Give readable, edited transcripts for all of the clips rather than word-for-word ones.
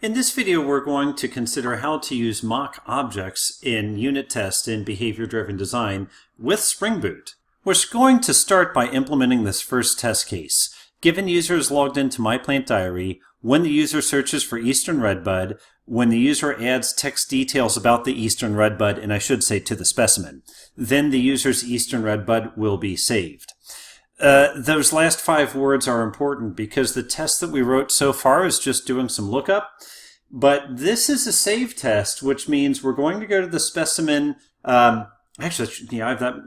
In this video, we're going to consider how to use mock objects in unit tests in behavior-driven design with Spring Boot. We're going to start by implementing this first test case. Given user is logged into My Plant Diary, when the user searches for Eastern Redbud, when the user adds text details about the Eastern Redbud, and I should say to the specimen, then the user's Eastern Redbud will be saved. Those last 5 words are important because the test that we wrote so far is just doing some lookup. But this is a save test, which means we're going to go to the specimen. Actually, yeah,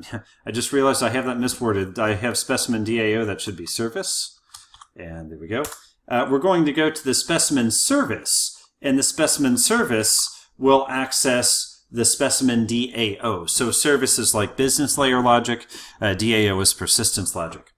I just realized I have that misworded. I have specimen DAO. That should be service. And there we go. We're going to go to the specimen service, and the specimen service will access the specimen DAO. So service is like business layer logic. DAO is persistence logic.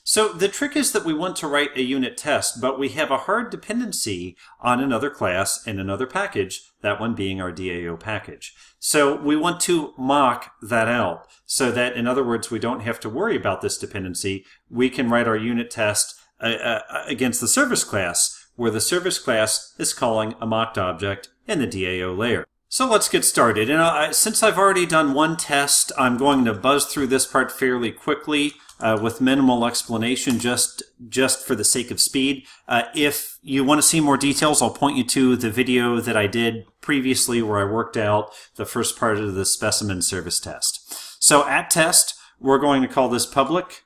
So the trick is that we want to write a unit test, but we have a hard dependency on another class and another package, that one being our DAO package. So we want to mock that out so that, in other words, we don't have to worry about this dependency. We can write our unit test against the service class, where the service class is calling a mocked object in the DAO layer. So let's get started. And since I've already done one test, I'm going to buzz through this part fairly quickly with minimal explanation just for the sake of speed. If you want to see more details, I'll point you to the video that I did previously where I worked out the first part of the specimen service test. So at test, we're going to call this public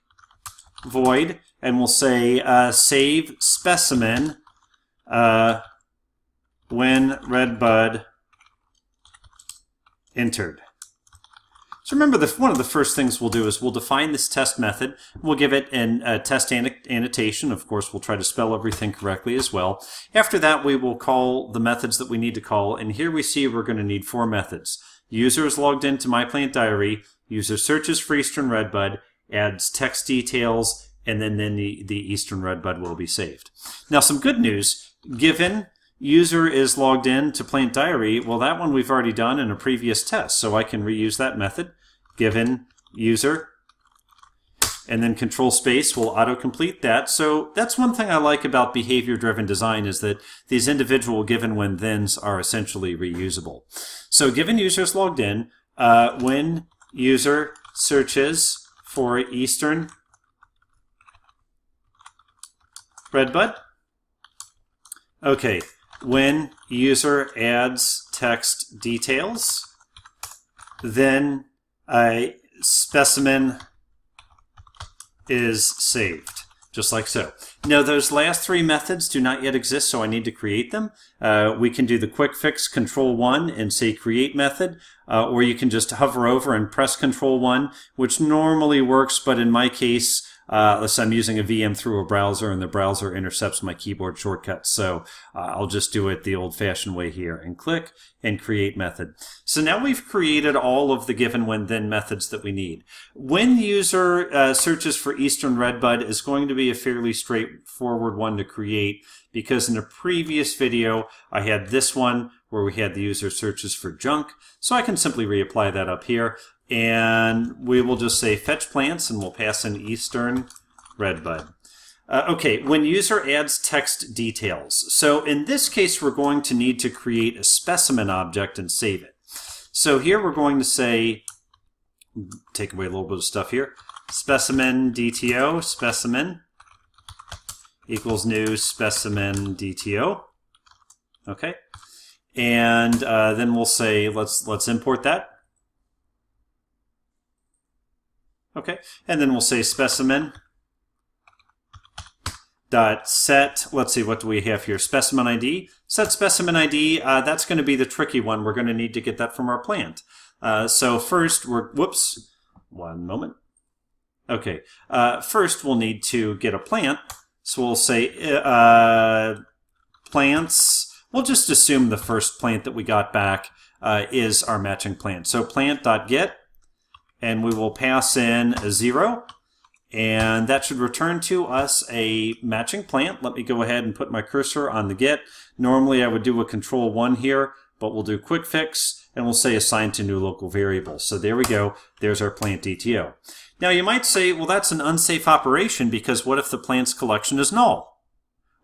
void, and we'll say save specimen when redbud entered. So remember, one of the first things we'll do is we'll define this test method. We'll give it a test annotation. Of course, we'll try to spell everything correctly as well. After that, we will call the methods that we need to call. And here we see we're going to need 4 methods. User is logged into My Plant Diary. User searches for Eastern Redbud, adds text details, and then the Eastern Redbud will be saved. Now, some good news. Given user is logged in to Plant Diary, well, that one we've already done in a previous test, so I can reuse that method. Given user, and then control space will autocomplete that. So that's one thing I like about behavior-driven design, is that these individual given when thens are essentially reusable. So given user is logged in, when user searches for Eastern Redbud, okay. When user adds text details, then a specimen is saved, just like so. Now, those last 3 methods do not yet exist, so I need to create them. We can do the quick fix Control-1 and say create method, or you can just hover over and press Control-1, which normally works, but in my case, unless I'm using a VM through a browser and the browser intercepts my keyboard shortcuts. So I'll just do it the old-fashioned way here and click and create method. So now we've created all of the given when then methods that we need. When the user searches for Eastern Redbud is going to be a fairly straightforward one to create, because in a previous video I had this one where we had the user searches for junk. So I can simply reapply that up here. And we will just say fetch plants, and we'll pass in Eastern Redbud. Okay, when user adds text details. So in this case, we're going to need to create a specimen object and save it. So here we're going to say, take away a little bit of stuff here, specimen DTO, specimen equals new specimen DTO. Okay, and then we'll say let's import that. Okay, and then we'll say specimen dot set, let's see, what do we have here? Specimen ID. Set specimen ID, that's going to be the tricky one. We're going to need to get that from our plant. So first, whoops, one moment. Okay, first we'll need to get a plant. So we'll say plants. We'll just assume the first plant that we got back is our matching plant. So plant.get. And we will pass in a 0, and that should return to us a matching plant. Let me go ahead and put my cursor on the get. Normally I would do a Control-1 here, but we'll do quick fix, and we'll say assign to new local variable. So there we go. There's our plant DTO. Now you might say, well, that's an unsafe operation, because what if the plant's collection is null?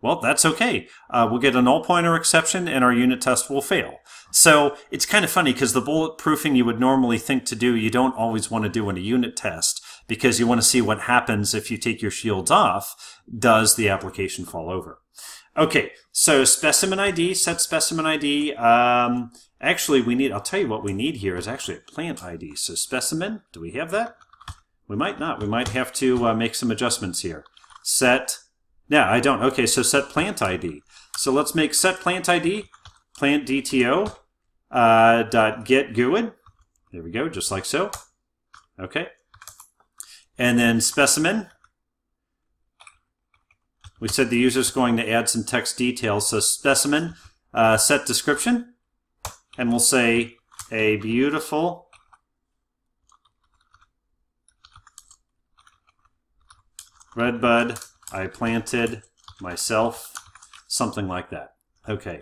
Well, that's okay. We'll get a null pointer exception and our unit test will fail. So it's kind of funny because the bulletproofing you would normally think to do, you don't always want to do in a unit test because you want to see what happens if you take your shields off. Does the application fall over? Okay, so specimen ID, set specimen ID. Actually, I'll tell you what we need here is actually a plant ID. So specimen, do we have that? We might not. We might have to make some adjustments here. Set, yeah, I don't. Okay, so set plant ID. So let's make set plant ID, plant DTO, dot get GUID. There we go, just like so. Okay. And then specimen. We said the user's going to add some text details. So specimen, set description. And we'll say a beautiful redbud I planted myself, something like that. Okay.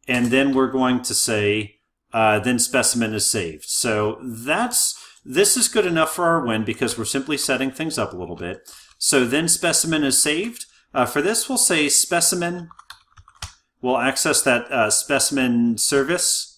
And then we're going to say, then specimen is saved. So this is good enough for our win because we're simply setting things up a little bit. So then specimen is saved. For this, we'll say specimen. We'll access that specimen service.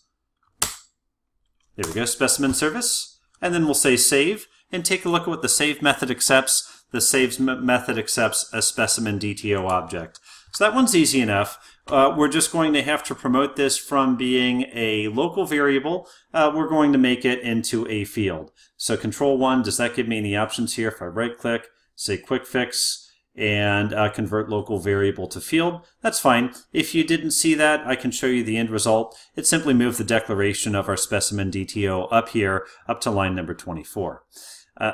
There we go, specimen service. And then we'll say save and take a look at what the save method accepts. The saves method accepts a specimen DTO object. So that one's easy enough. We're just going to have to promote this from being a local variable. We're going to make it into a field. So control 1, does that give me any options here? If I right click, say quick fix, and convert local variable to field, that's fine. If you didn't see that, I can show you the end result. It simply moved the declaration of our specimen DTO up here, up to line number 24.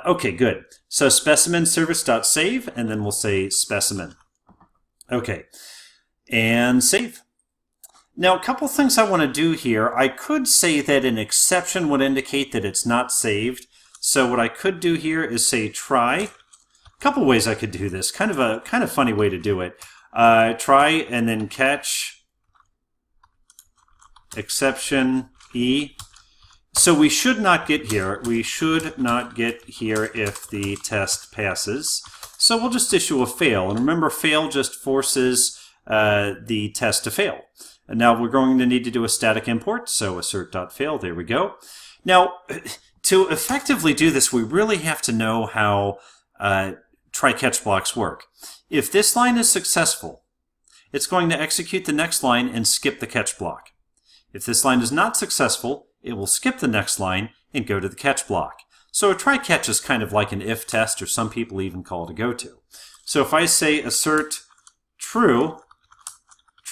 Okay, good. So specimen service.save, and then we'll say specimen. Okay, and save. Now, a couple things I want to do here. I could say that an exception would indicate that it's not saved. So what I could do here is say try. A couple ways I could do this. Kind of funny way to do it. Try and then catch exception E. So we should not get here. We should not get here if the test passes. So we'll just issue a fail. And remember, fail just forces the test to fail. And now we're going to need to do a static import. So assert.fail, there we go. Now, to effectively do this, we really have to know how try-catch blocks work. If this line is successful, it's going to execute the next line and skip the catch block. If this line is not successful, it will skip the next line and go to the catch block. So a try-catch is kind of like an if test, or some people even call it a go-to. So if I say assert true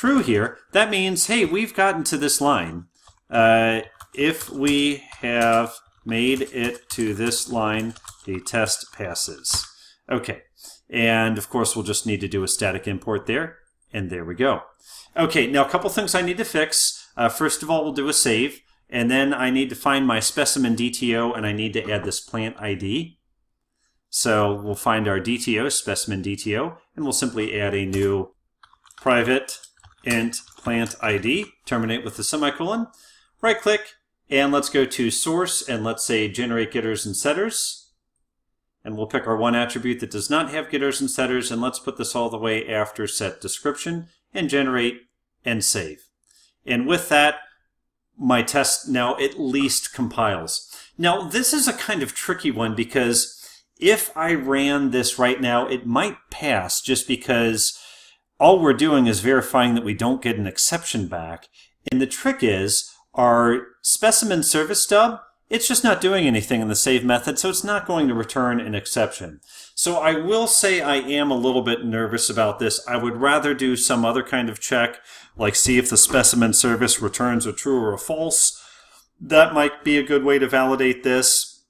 here, that means, hey, we've gotten to this line. If we have made it to this line, the test passes. Okay, and of course we'll just need to do a static import there, and there we go. Okay, now a couple things I need to fix. First of all, we'll do a save, and then I need to find my specimen DTO, and I need to add this plant ID. So we'll find our DTO, specimen DTO, and we'll simply add a new private int plant ID, terminate with the semicolon, right click, and let's go to source, and let's say generate getters and setters. And we'll pick our one attribute that does not have getters and setters, and let's put this all the way after set description, and generate and save. And with that, my test now at least compiles. Now, this is a kind of tricky one because if I ran this right now, it might pass just because all we're doing is verifying that we don't get an exception back. And the trick is our specimen service stub, it's just not doing anything in the save method, so it's not going to return an exception. So I will say I am a little bit nervous about this. I would rather do some other kind of check, like see if the specimen service returns a true or a false. That might be a good way to validate this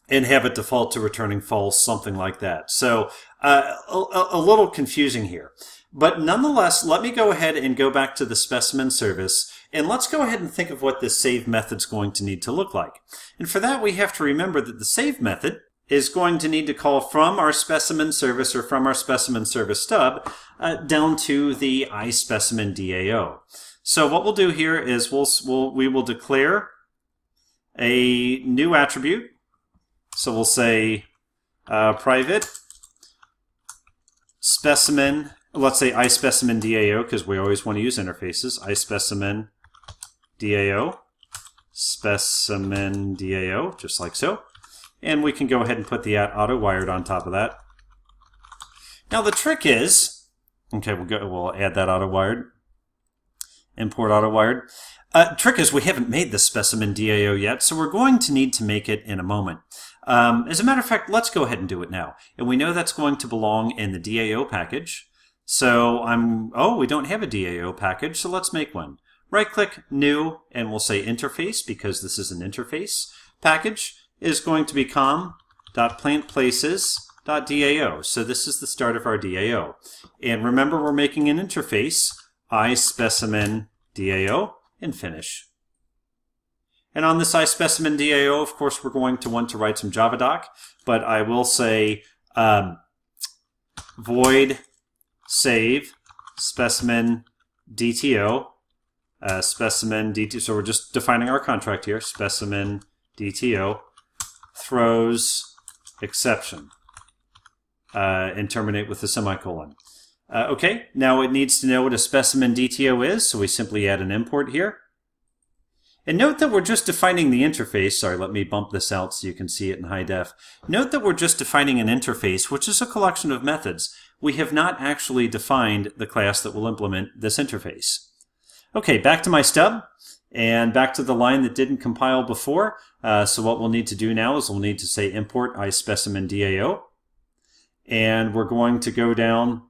and have it default to returning false, something like that. So a little confusing here. But nonetheless, let me go ahead and go back to the specimen service, and let's go ahead and think of what this save method's going to need to look like. And for that, we have to remember that the save method is going to need to call from our specimen service or from our specimen service stub down to the iSpecimen DAO. So what we'll do here is we will declare a new attribute. So we'll say private specimen let's say iSpecimen DAO, because we always want to use interfaces. iSpecimen DAO, specimen DAO, just like so. And we can go ahead and put the @AutoWired on top of that. Now the trick is, okay, we'll add that AutoWired. Import AutoWired. Trick is we haven't made the specimen DAO yet, so we're going to need to make it in a moment. As a matter of fact, let's go ahead and do it now. And we know that's going to belong in the DAO package. So we don't have a DAO package, so let's make one. Right-click, New, and we'll say Interface, because this is an interface. Package is going to be com.plantplaces.dao. So this is the start of our DAO. And remember, we're making an interface, iSpecimen DAO, and finish. And on this iSpecimen DAO, of course, we're going to want to write some JavaDoc, but I will say void save specimen DTO, specimen DTO. So we're just defining our contract here, specimen DTO, throws exception, and terminate with a semicolon. Okay, now it needs to know what a specimen DTO is, so we simply add an import here. And note that we're just defining the interface. Sorry, let me bump this out so you can see it in high def. Note that we're just defining an interface, which is a collection of methods. We have not actually defined the class that will implement this interface. Okay, back to my stub, and back to the line that didn't compile before. So what we'll need to do now is we'll need to say import iSpecimen DAO. And we're going to go down,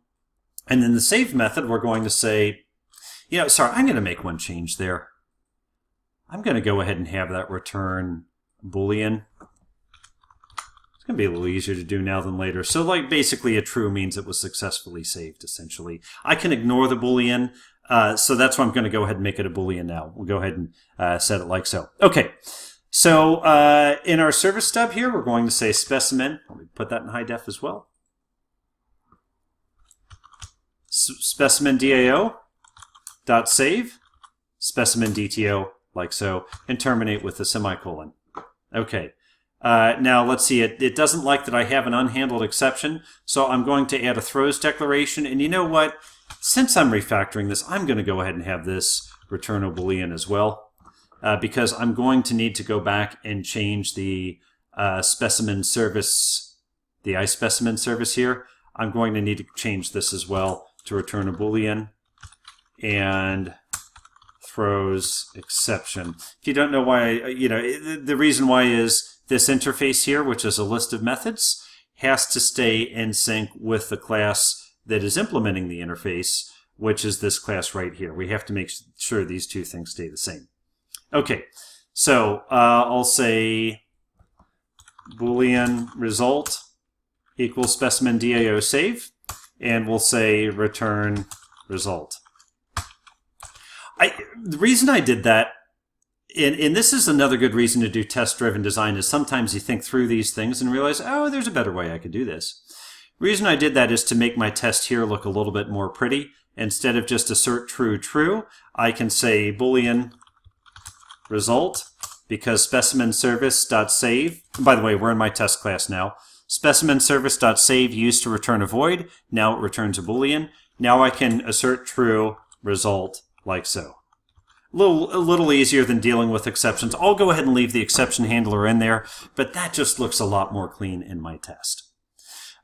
and in the save method, we're going to say, sorry, I'm going to make one change there. I'm going to go ahead and have that return Boolean. It's going to be a little easier to do now than later. So like basically a true means it was successfully saved, essentially. I can ignore the Boolean, so that's why I'm going to go ahead and make it a Boolean now. We'll go ahead and set it like so. Okay, so in our service stub here, we're going to say specimen. Let me put that in high def as well. Specimen DAO dot save specimen DTO, like so, and terminate with a semicolon. Okay, now let's see, it doesn't like that I have an unhandled exception, so I'm going to add a throws declaration, and you know what? Since I'm refactoring this, I'm going to go ahead and have this return a Boolean as well, because I'm going to need to go back and change the specimen service, the iSpecimen service here. I'm going to need to change this as well to return a Boolean and throws exception. If you don't know why, the reason why is this interface here, which is a list of methods, has to stay in sync with the class that is implementing the interface, which is this class right here. We have to make sure these two things stay the same. Okay, so I'll say Boolean result equals specimen DAO save, and we'll say return result. The reason I did that, and this is another good reason to do test-driven design, is sometimes you think through these things and realize, oh, there's a better way I could do this. The reason I did that is to make my test here look a little bit more pretty. Instead of just assert true, true, I can say Boolean result, because specimen service.save, by the way, we're in my test class now, specimen service.save used to return a void, now it returns a Boolean. Now I can assert true result like so. A little easier than dealing with exceptions. I'll go ahead and leave the exception handler in there, but that just looks a lot more clean in my test.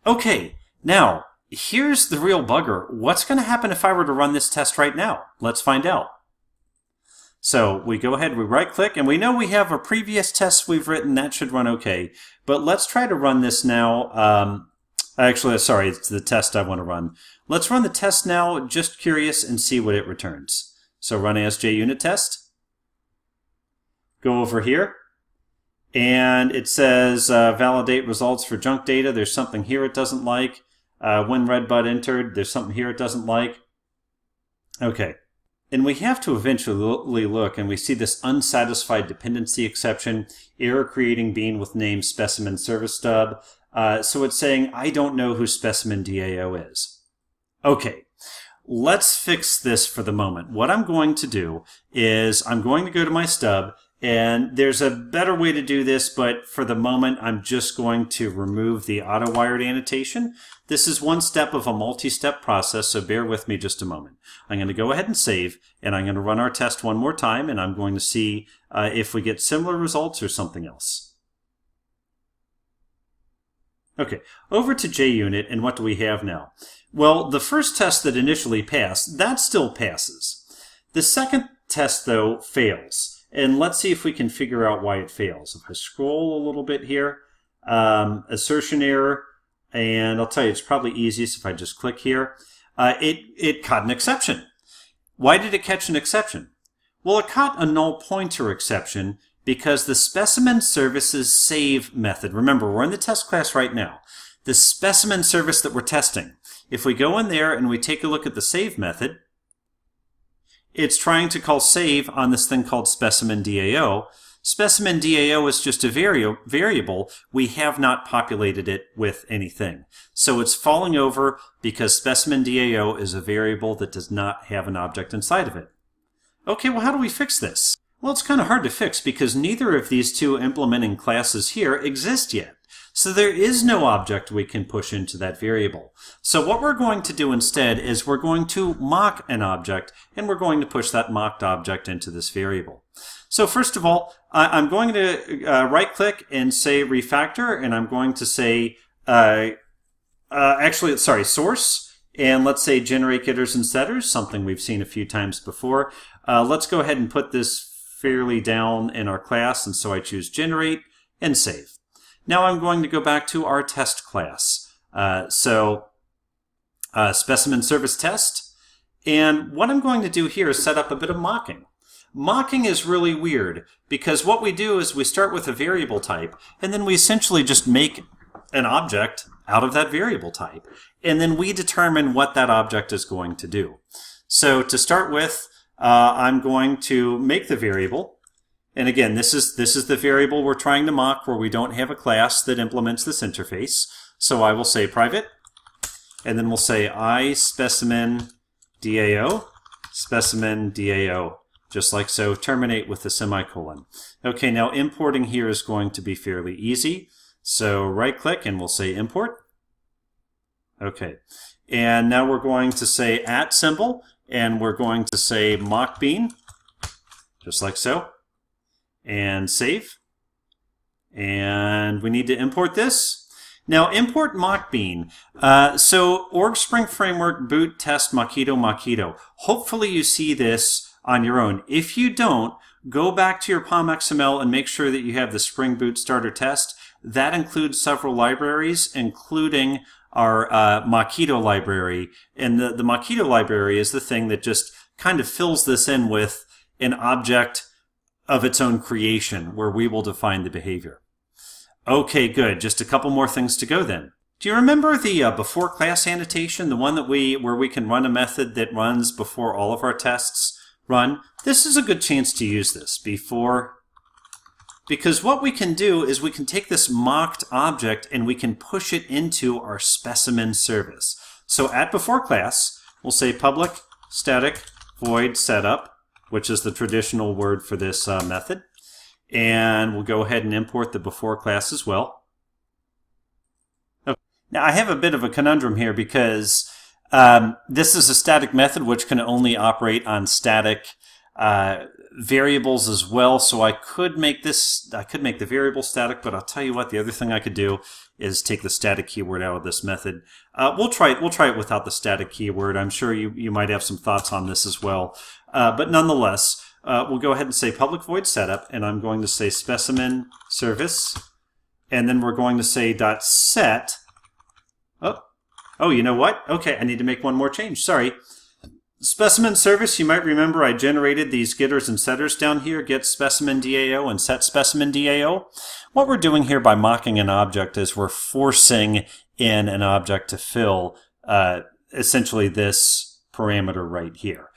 Okay, now, here's the real bugger. What's going to happen if I were to run this test right now? Let's find out. So we go ahead, we right-click, and we know we have a previous test we've written. That should run okay. But let's try to run this now. Actually, sorry, it's the test I want to run. Let's run the test now, just curious, and see what it returns. So run as JUnit test. Go over here. And it says validate results for junk data. There's something here it doesn't like. When red bud entered, there's something here it doesn't like. Okay. And we have to eventually look, and we see this unsatisfied dependency exception, error creating bean with name specimen service stub. So it's saying, I don't know who specimen DAO is. Okay. Let's fix this for the moment. What I'm going to do is I'm going to go to my stub, And there's a better way to do this, but for the moment, I'm just going to remove the auto-wired annotation. This is one step of a multi-step process, so bear with me just a moment. I'm going to go ahead and save, and I'm going to run our test one more time, and I'm going to see if we get similar results or something else. Okay, over to JUnit, and what do we have now? Well, the first test that initially passed, that still passes. The second test, though, fails. And let's see if we can figure out why it fails. If I scroll a little bit here, assertion error, and I'll tell you, it's probably easiest if I just click here. It caught an exception. Why did it catch an exception? Well, it caught a null pointer exception because the specimen services save method. Remember, we're in the test class right now. The specimen service that we're testing. If we go in there and we take a look at the save method, it's trying to call save on this thing called specimen DAO. Specimen DAO is just a variable. We have not populated it with anything. So it's falling over because specimen DAO is a variable that does not have an object inside of it. Okay, well, how do we fix this? Well, it's kind of hard to fix because neither of these two implementing classes here exist yet. So there is no object we can push into that variable. So what we're going to do instead is we're going to mock an object, and we're going to push that mocked object into this variable. So first of all, I'm going to right-click and say refactor, and I'm going to say, source, and let's say generate getters and setters, something we've seen a few times before. Let's go ahead and put this fairly down in our class, and so I choose generate and save. Now I'm going to go back to our test class. Specimen service test. And what I'm going to do here is set up a bit of mocking. Mocking is really weird because what we do is we start with a variable type and then we essentially just make an object out of that variable type. And then we determine what that object is going to do. So to start with, I'm going to make the variable. And again, this is the variable we're trying to mock where we don't have a class that implements this interface. So I will say private, and then we'll say specimen DAO, just like so, terminate with a semicolon. Okay, now importing here is going to be fairly easy. So right click and we'll say import. Okay, and now we're going to say @ symbol, and we're going to say mock bean, just like so. And save. And we need to import this. Now import mockbean. So org spring framework boot test Mockito. Hopefully you see this on your own. If you don't, go back to your POM XML and make sure that you have the Spring Boot starter test. That includes several libraries, including our Mockito library. And the Mockito library is the thing that just kind of fills this in with an object of its own creation, where we will define the behavior. Okay, good. Just a couple more things to go then. Do you remember the before class annotation, the one that where we can run a method that runs before all of our tests run? This is a good chance to use this before, because what we can do is we can take this mocked object and we can push it into our specimen service. So at before class, we'll say public static void setup, which is the traditional word for this method. And we'll go ahead and import the before class as well. Okay. Now I have a bit of a conundrum here because this is a static method which can only operate on static variables as well. So I could make the variable static, but I'll tell you what, the other thing I could do is take the static keyword out of this method. We'll try it without the static keyword. I'm sure you might have some thoughts on this as well. But nonetheless, we'll go ahead and say public void setup, and I'm going to say specimen service, and then we're going to say .set. Oh, you know what? Okay, I need to make one more change. Sorry. Specimen service, you might remember I generated these getters and setters down here, get specimen DAO and set specimen DAO. What we're doing here by mocking an object is we're forcing in an object to fill essentially this parameter right here.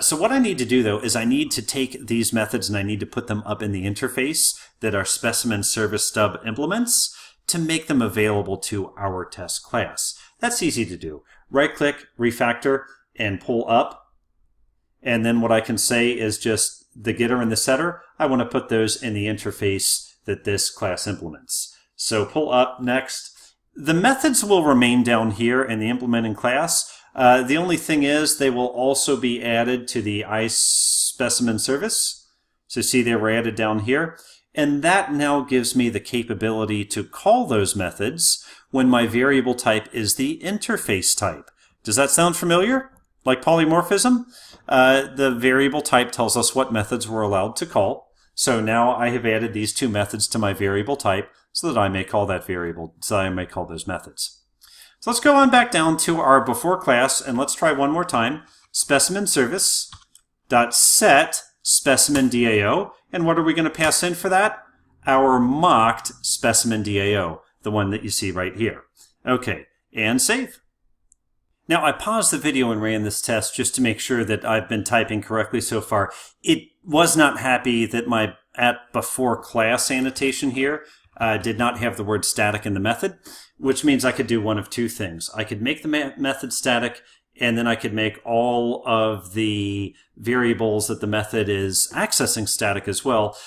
So what I need to do though is I need to take these methods and I need to put them up in the interface that our specimen service stub implements to make them available to our test class. That's easy to do. Right click, refactor, and pull up. And then what I can say is just the getter and the setter, I want to put those in the interface that this class implements. So pull up next. The methods will remain down here in the implementing class. The only thing is they will also be added to the iSpecimen service. So see they were added down here. And that now gives me the capability to call those methods when my variable type is the interface type. Does that sound familiar? Like polymorphism? The variable type tells us what methods we're allowed to call. So now I have added these two methods to my variable type so that I may call that variable, so I may call those methods. So let's go on back down to our before class and let's try one more time. Specimen service dot set specimen DAO. And what are we going to pass in for that? Our mocked specimen DAO, the one that you see right here. Okay, and save. Now, I paused the video and ran this test just to make sure that I've been typing correctly so far. It was not happy that my at before class annotation here did not have the word static in the method, which means I could do one of two things. I could make the method static, and then I could make all of the variables that the method is accessing static as well.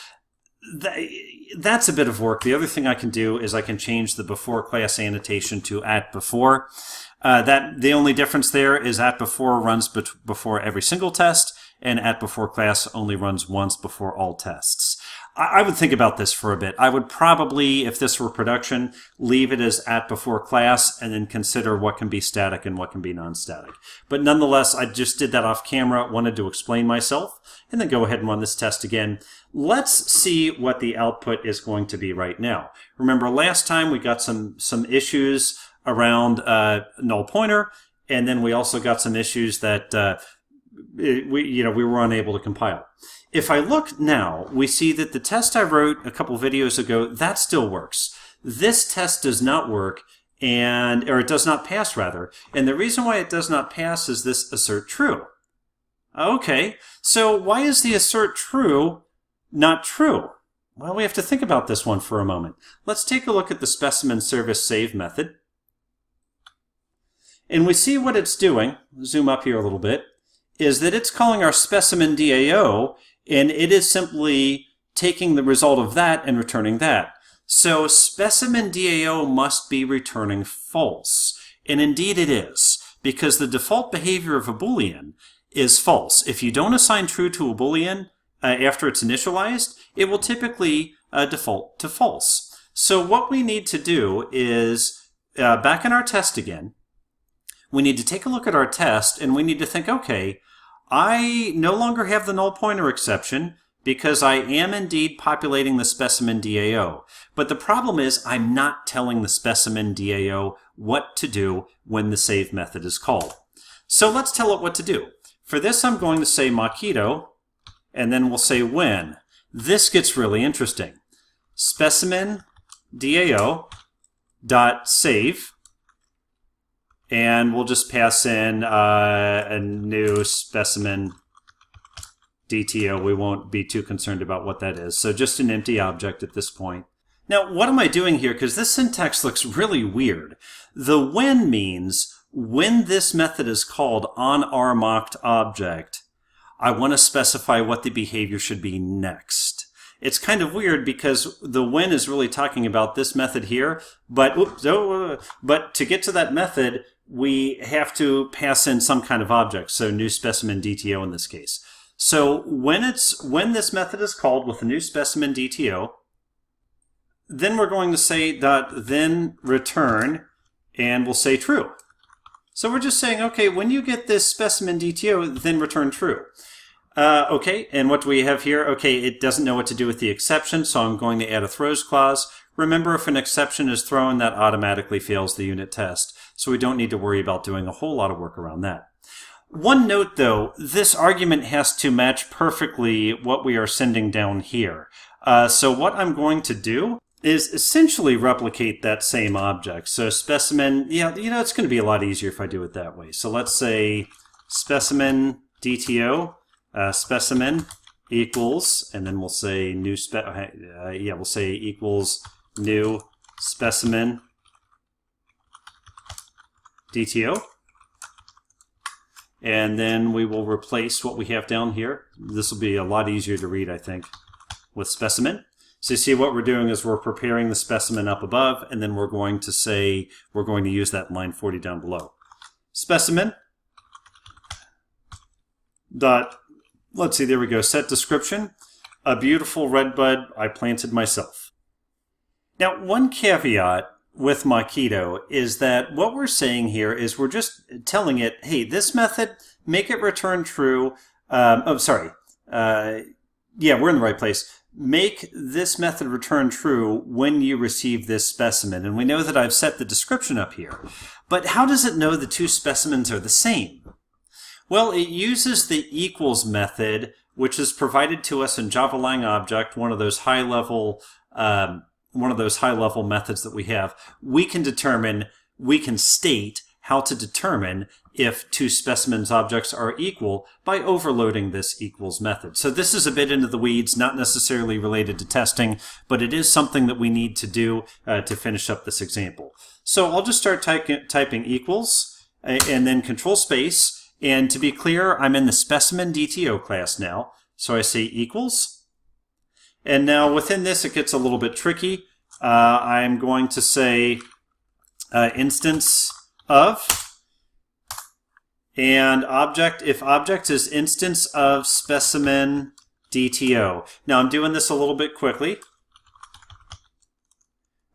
That's a bit of work. The other thing I can do is I can change the before class annotation to at before. The only difference there is at before runs before every single test, and at before class only runs once before all tests. I would think about this for a bit. I would probably, if this were production, leave it as at before class and then consider what can be static and what can be non-static. But nonetheless, I just did that off camera, wanted to explain myself, and then go ahead and run this test again. Let's see what the output is going to be right now. Remember last time we got some issues around null pointer, and then we also got some issues that we were unable to compile. If I look now, we see that the test I wrote a couple videos ago, that still works. This test does not work, or it does not pass rather. And the reason why it does not pass is this assert true. Okay, so why is the assert true not true? Well, we have to think about this one for a moment. Let's take a look at the specimen service save method. And we see what it's doing, zoom up here a little bit, is that it's calling our specimen DAO, and it is simply taking the result of that and returning that. So specimen DAO must be returning false. And indeed it is, because the default behavior of a Boolean is false. If you don't assign true to a Boolean after it's initialized, it will typically default to false. So what we need to do is, back in our test again, we need to take a look at our test and we need to think, okay, I no longer have the null pointer exception because I am indeed populating the specimen DAO. But the problem is I'm not telling the specimen DAO what to do when the save method is called. So let's tell it what to do. For this, I'm going to say Mockito, and then we'll say when. This gets really interesting. Specimen DAO dot save. And we'll just pass in a new specimen DTO. We won't be too concerned about what that is. So just an empty object at this point. Now, what am I doing here? Because this syntax looks really weird. The when means when this method is called on our mocked object, I want to specify what the behavior should be next. It's kind of weird because the when is really talking about this method here, but to get to that method, we have to pass in some kind of object, so new specimen DTO in this case. So when this method is called with a new specimen DTO, then we're going to say .then return, and we'll say true. So we're just saying, okay, when you get this specimen DTO, then return true. Okay, and what do we have here? Okay, it doesn't know what to do with the exception, so I'm going to add a throws clause. Remember, if an exception is thrown, that automatically fails the unit test, so we don't need to worry about doing a whole lot of work around that. One note, though, this argument has to match perfectly what we are sending down here. So what I'm going to do is essentially replicate that same object. So specimen, it's going to be a lot easier if I do it that way. So let's say specimen DTO, specimen equals, and then we'll say new we'll say equals new specimen DTO. And then we will replace what we have down here. This will be a lot easier to read, I think, with specimen. So you see what we're doing is we're preparing the specimen up above, and then we're going to say, we're going to use that line 40 down below. Specimen dot, let's see, there we go, set description. A beautiful red bud I planted myself. Now, one caveat with Mockito is that what we're saying here is we're just telling it, hey, this method, make it return true. Yeah, we're in the right place. Make this method return true when you receive this specimen. And we know that I've set the description up here. But how does it know the two specimens are the same? Well, it uses the equals method, which is provided to us in Java Lang Object, one of those high-level methods that we have. We can state how to determine if two specimens objects are equal by overloading this equals method. So this is a bit into the weeds, not necessarily related to testing, but it is something that we need to do to finish up this example. So I'll just start typing equals and then control space. And to be clear, I'm in the specimen DTO class now. So I say equals. And now within this, it gets a little bit tricky. I'm going to say instance of, and object, if object is instance of specimen DTO. Now I'm doing this a little bit quickly.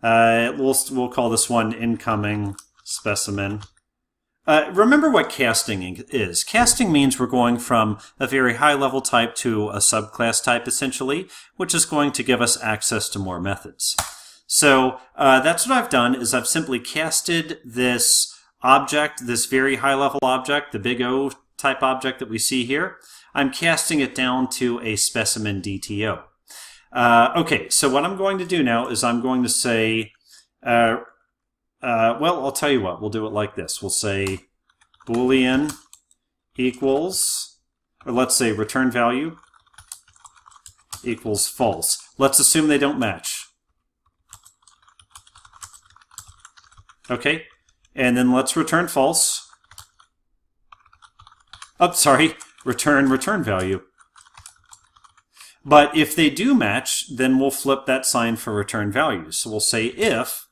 We'll call this one incoming specimen. Remember what casting is. Casting means we're going from a very high-level type to a subclass type, essentially, which is going to give us access to more methods. So that's what I've done, is I've simply casted this object, this very high-level object, the big O type object that we see here. I'm casting it down to a specimen DTO. Okay, so what I'm going to do now is I'm going to say... well, I'll tell you what. We'll do it like this. We'll say Boolean equals, or let's say return value equals false. Let's assume they don't match. Okay, and then let's return false. Oh, sorry, return value. But if they do match, then we'll flip that sign for return value. So we'll say if,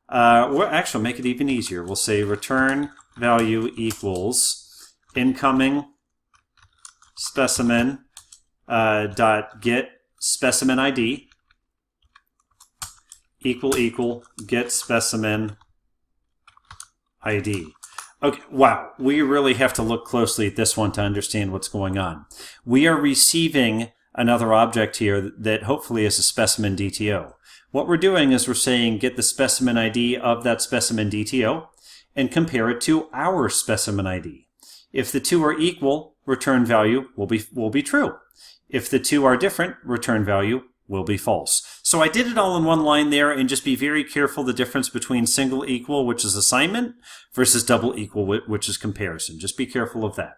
we'll actually make it even easier. We'll say return value equals incoming specimen dot get specimen ID equal get specimen ID. Okay, wow, we really have to look closely at this one to understand what's going on. We are receiving another object here that hopefully is a specimen DTO. What we're doing is we're saying get the specimen ID of that specimen DTO and compare it to our specimen ID. If the two are equal, return value will be true. If the two are different, return value will be false. So I did it all in one line there, and just be very careful the difference between single equal, which is assignment, versus double equal, which is comparison. Just be careful of that.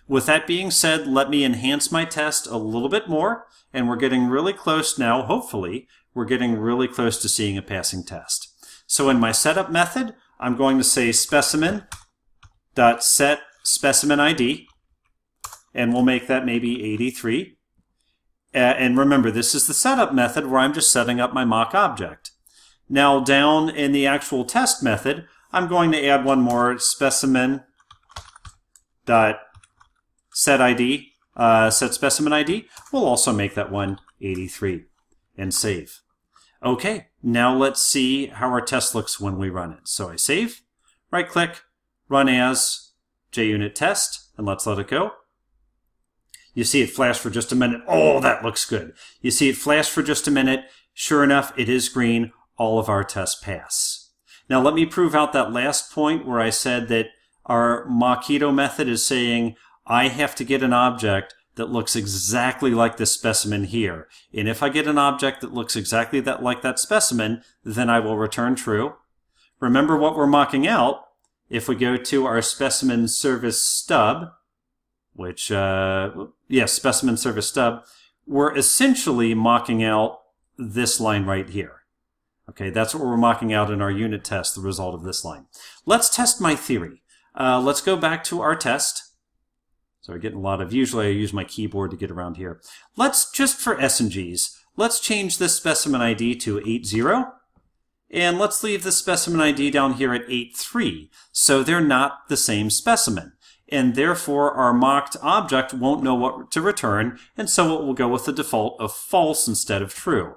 With that being said, let me enhance my test a little bit more, and we're getting really close now, hopefully, we're getting really close to seeing a passing test. So in my setup method, I'm going to say specimen.set specimen ID, and we'll make that maybe 83. And remember, this is the setup method where I'm just setting up my mock object. Now down in the actual test method, I'm going to add one more, specimen.set ID, set specimen ID. We'll also make that one 83 and save. Okay, now let's see how our test looks when we run it. So I save, right click, run as JUnit test, and let's let it go. You see it flash for just a minute. Oh, that looks good. You see it flash for just a minute. Sure enough, it is green. All of our tests pass. Now let me prove out that last point where I said that our Mockito method is saying I have to get an object that looks exactly like this specimen here. And if I get an object that looks exactly like that specimen, then I will return true. Remember what we're mocking out. If we go to our specimen service stub, which, specimen service stub, we're essentially mocking out this line right here. Okay, that's what we're mocking out in our unit test, the result of this line. Let's test my theory. Let's go back to our test. So we're getting a lot of, usually I use my keyboard to get around here. Let's, just for S and Gs, let's change this specimen ID to 80. And let's leave the specimen ID down here at 83. So they're not the same specimen. And therefore our mocked object won't know what to return, and so it will go with the default of false instead of true.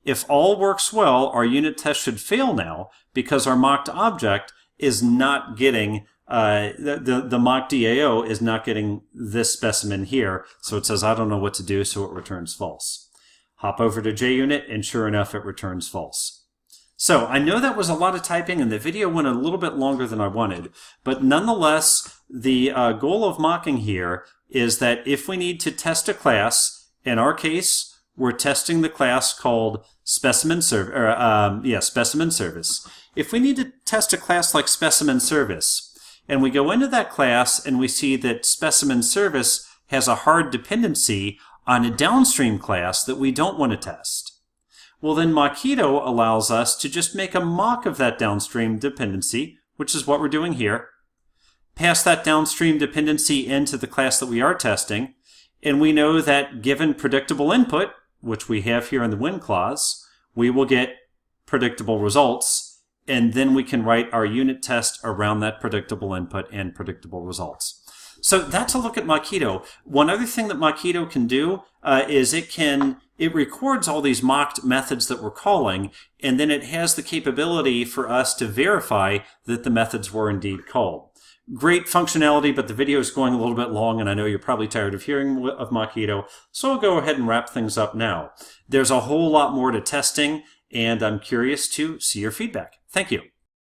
If all works well, our unit test should fail now because our mocked object is not getting, the mock DAO is not getting this specimen here. So it says, I don't know what to do, so it returns false. Hop over to JUnit, and sure enough, it returns false. So I know that was a lot of typing, and the video went a little bit longer than I wanted, but nonetheless, the goal of mocking here is that if we need to test a class, in our case, we're testing the class called specimen service. If we need to test a class like specimen service, and we go into that class and we see that specimen service has a hard dependency on a downstream class that we don't want to test, well, then Mockito allows us to just make a mock of that downstream dependency, which is what we're doing here, pass that downstream dependency into the class that we are testing, and we know that given predictable input, which we have here in the when clause, we will get predictable results, and then we can write our unit test around that predictable input and predictable results. So that's a look at Mockito. One other thing that Mockito can do is it records all these mocked methods that we're calling, and then it has the capability for us to verify that the methods were indeed called. Great functionality, but the video is going a little bit long, and I know you're probably tired of hearing of Mockito, so I'll go ahead and wrap things up now. There's a whole lot more to testing, and I'm curious to see your feedback. Thank you.